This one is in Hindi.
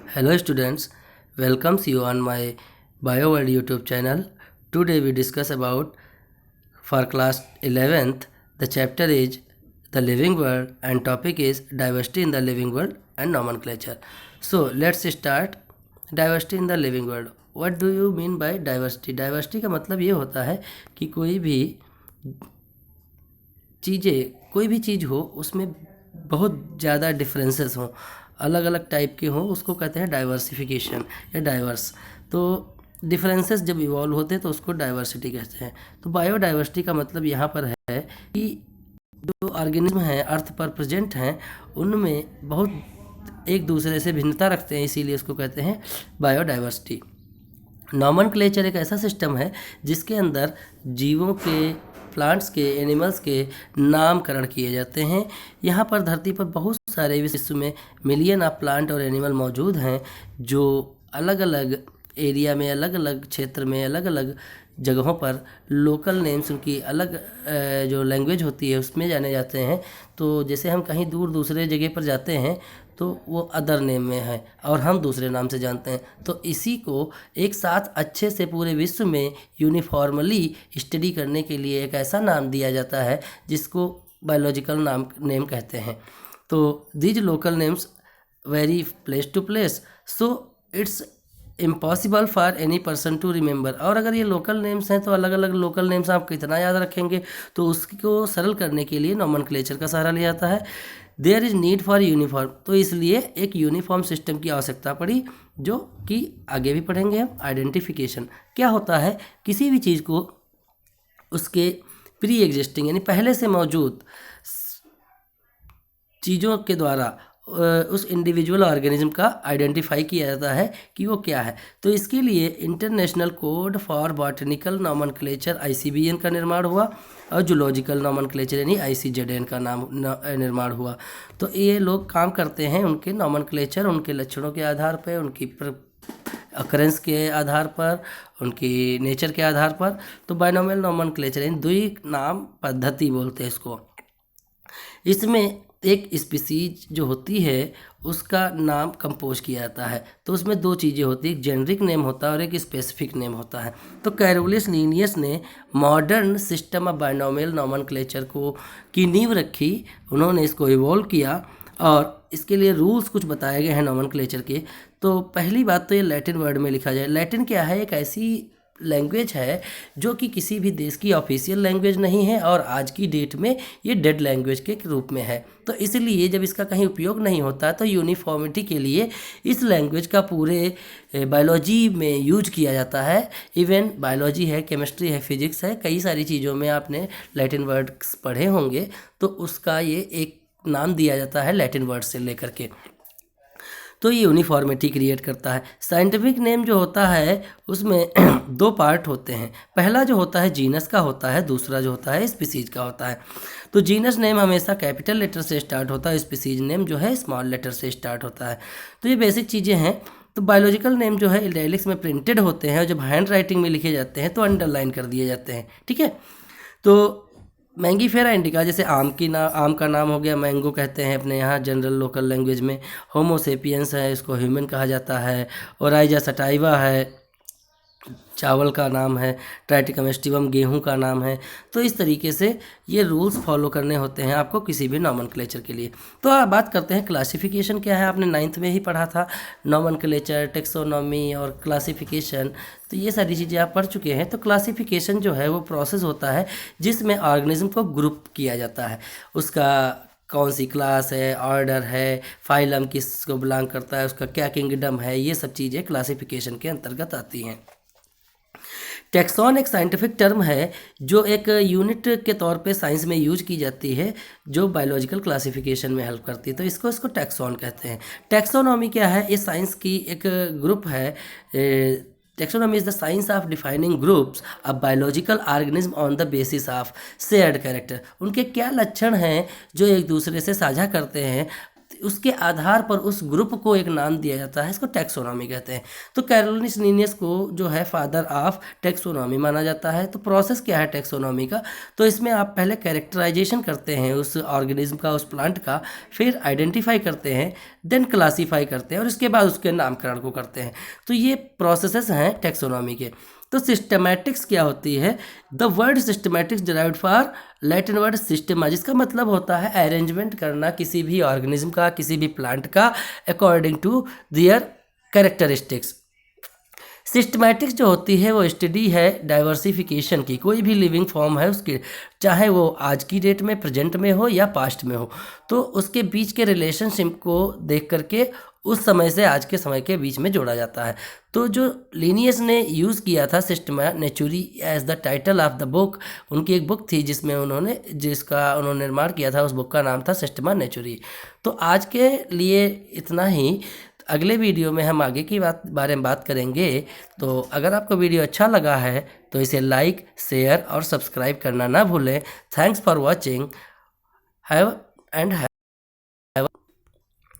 Hello students, welcomes you on my BioWorld YouTube channel. Today we discuss about for class 11th. The chapter is the living world and topic is diversity in the living world and nomenclature. So let's start. Diversity in the living world. What do you mean by diversity? Diversity का मतलब ये होता है कि कोई भी चीज़ हो उसमें बहुत ज़्यादा डिफरेंसेस हों, अलग अलग टाइप के हों, उसको कहते हैं डाइवर्सिफिकेशन या डाइवर्स। तो डिफरेंसेस जब इवॉल्व होते हैं तो उसको डाइवर्सिटी कहते हैं। तो बायोडाइवर्सिटी का मतलब यहाँ पर है कि जो ऑर्गेनिज्म हैं अर्थ पर प्रेजेंट हैं उनमें बहुत एक दूसरे से भिन्नता रखते हैं, इसीलिए उसको कहते हैं बायोडाइवर्सिटी। नॉमनक्लेचर एक ऐसा सिस्टम है जिसके अंदर जीवों के, प्लांट्स के, एनिमल्स के नामकरण किए जाते हैं। यहाँ पर धरती पर बहुत सारे विश्व में मिलियन ऑफ प्लांट और एनिमल मौजूद हैं जो अलग अलग एरिया में, अलग अलग क्षेत्र में, अलग अलग जगहों पर लोकल नेम्स, उनकी अलग जो लैंग्वेज होती है उसमें जाने जाते हैं। तो जैसे हम कहीं दूर दूसरे जगह पर जाते हैं तो वो अदर नेम में है और हम दूसरे नाम से जानते हैं। तो इसी को एक साथ अच्छे से पूरे विश्व में यूनिफॉर्मली स्टडी करने के लिए एक ऐसा नाम दिया जाता है जिसको बायोलॉजिकल नेम कहते हैं। तो these local names vary place to place, so it's impossible for any person to remember. और अगर ये लोकल नेम्स हैं तो अलग अलग लोकल नेम्स आप कितना याद रखेंगे, तो उसको सरल करने के लिए नॉमनक्लेचर का सहारा लिया जाता है। There is need for uniform, तो इसलिए एक यूनिफॉर्म सिस्टम की आवश्यकता पड़ी, जो कि आगे भी पढ़ेंगे हम। आइडेंटिफिकेशन क्या होता है? किसी भी चीज़ को उसके प्री एग्जिस्टिंग यानी पहले से मौजूद चीज़ों के द्वारा उस इंडिविजुअल ऑर्गेनिज्म का आइडेंटिफाई किया जाता है कि वो क्या है। तो इसके लिए international code for botanical nomenclature ICBN का निर्माण हुआ और जूलॉजिकल नॉमनक्लेचर यानी ICZN का निर्माण हुआ। तो ये लोग काम करते हैं उनके नॉमनक्लेचर, उनके लक्षणों के आधार पर, उनकी अकरेंस के आधार पर, उनकी नेचर के आधार पर। तो बायनोमियल नॉमनक्लेचर यानी द्वि नाम पद्धति बोलते हैं इसको। इसमें एक स्पीसीज जो होती है उसका नाम कंपोज किया जाता है। तो उसमें दो चीज़ें होती हैं, एक जेनरिक नेम होता है और एक स्पेसिफिक नेम होता है। तो कैरोलिस लीनियस ने modern system of binomial nomenclature को की नींव रखी, उन्होंने इसको इवॉल्व किया और इसके लिए रूल्स कुछ बताए गए हैं नॉमनक्लेचर के। तो पहली बात तो ये लैटिन वर्ड में लिखा जाए। लैटिन क्या है? एक ऐसी लैंग्वेज है जो कि किसी भी देश की ऑफिशियल लैंग्वेज नहीं है और आज की डेट में ये डेड लैंग्वेज के रूप में है। तो इसलिए जब इसका कहीं उपयोग नहीं होता तो यूनिफॉर्मिटी के लिए इस लैंग्वेज का पूरे बायोलॉजी में यूज किया जाता है। इवन बायोलॉजी है, केमिस्ट्री है, फिजिक्स है, कई सारी चीज़ों में आपने लैटिन वर्ड्स पढ़े होंगे, तो उसका ये एक नाम दिया जाता है लैटिन वर्ड से लेकर के। तो ये यूनिफॉर्मिटी क्रिएट करता है। साइंटिफिक नेम जो होता है उसमें दो पार्ट होते हैं। पहला जो होता है जीनस का होता है, दूसरा जो होता है स्पीसीज का होता है। तो जीनस नेम हमेशा कैपिटल लेटर से स्टार्ट होता है, स्पीसीज नेम जो है स्मॉल लेटर से स्टार्ट होता है। तो ये बेसिक चीज़ें हैं। तो बायोलॉजिकल नेम जो है इटैलिक्स में प्रिंटेड होते हैं और जब हैंड राइटिंग में लिखे जाते हैं तो अंडरलाइन कर दिए जाते हैं, ठीक है। तो मैंगीफेरा इंडिका, जैसे आम का नाम हो गया, मैंगो कहते हैं अपने यहाँ जनरल लोकल लैंग्वेज में। होमोसेपियंस है, इसको ह्यूमन कहा जाता है। ओराइजा सटाइवा है, चावल का नाम है। ट्राइटिकम एस्टिवम गेहूं का नाम है। तो इस तरीके से ये रूल्स फॉलो करने होते हैं आपको किसी भी नॉमनक्लेचर के लिए। तो आप बात करते हैं क्लासिफिकेशन क्या है। आपने 9th में ही पढ़ा था नॉमनक्लेचर, टेक्सोनॉमी और क्लासिफिकेशन, तो ये सारी चीज़ें आप पढ़ चुके हैं। तो क्लासिफिकेशन जो है वो प्रोसेस होता है जिसमें ऑर्गेनिज्म को ग्रुप किया जाता है। उसका कौन सी क्लास है, ऑर्डर है, फाइलम किसको बिलोंग करता है, उसका क्या किंगडम है, ये सब चीज़ें क्लासिफिकेशन के अंतर्गत आती हैं। टैक्सॉन एक साइंटिफिक टर्म है जो एक यूनिट के तौर पे साइंस में यूज की जाती है जो बायोलॉजिकल क्लासिफिकेशन में हेल्प करती है। तो इसको टैक्सॉन कहते हैं। टैक्सोनॉमी क्या है? ये साइंस की एक ग्रुप है। Taxonomy is the science of defining groups of biological organism on the basis of shared character. उनके क्या लक्षण हैं जो एक दूसरे से साझा करते हैं, उसके आधार पर उस ग्रुप को एक नाम दिया जाता है, इसको टैक्सोनॉमी कहते हैं। तो कैरोलिनस लिनियस को जो है फादर ऑफ टैक्सोनॉमी माना जाता है। तो प्रोसेस क्या है टैक्सोनॉमी का, तो इसमें आप पहले कैरेक्टराइजेशन करते हैं उस ऑर्गेनिज्म का, उस प्लांट का, फिर आइडेंटिफाई करते हैं, देन क्लासीफाई करते हैं और उसके बाद उसके नामकरण को करते हैं। तो ये प्रोसेसेस हैं टैक्सोनॉमी के। तो सिस्टमैटिक्स क्या होती है, the word systematics derived for Latin word systema, जिसका मतलब होता है अरेंजमेंट करना किसी भी ऑर्गेनिज्म का, किसी भी प्लांट का according to their characteristics. Systematics जो होती है वो स्टडी है डाइवर्सिफिकेशन की, कोई भी लिविंग फॉर्म है उसकी, चाहे वो आज की डेट में प्रेजेंट में हो या पास्ट में हो, तो उसके बीच के रिलेशनशिप को देख करके उस समय से आज के समय के बीच में जोड़ा जाता है। तो जो लिनियस ने यूज़ किया था systema naturae as the title of the book, उनकी एक बुक थी जिसका उन्होंने निर्माण किया था, उस बुक का नाम था सिस्टमा नेचुरी। तो आज के लिए इतना ही। अगले वीडियो में हम आगे की बारे में बात करेंगे। तो अगर आपको वीडियो अच्छा लगा है तो इसे लाइक, शेयर और सब्सक्राइब करना ना भूलें। Thanks for watching. Have and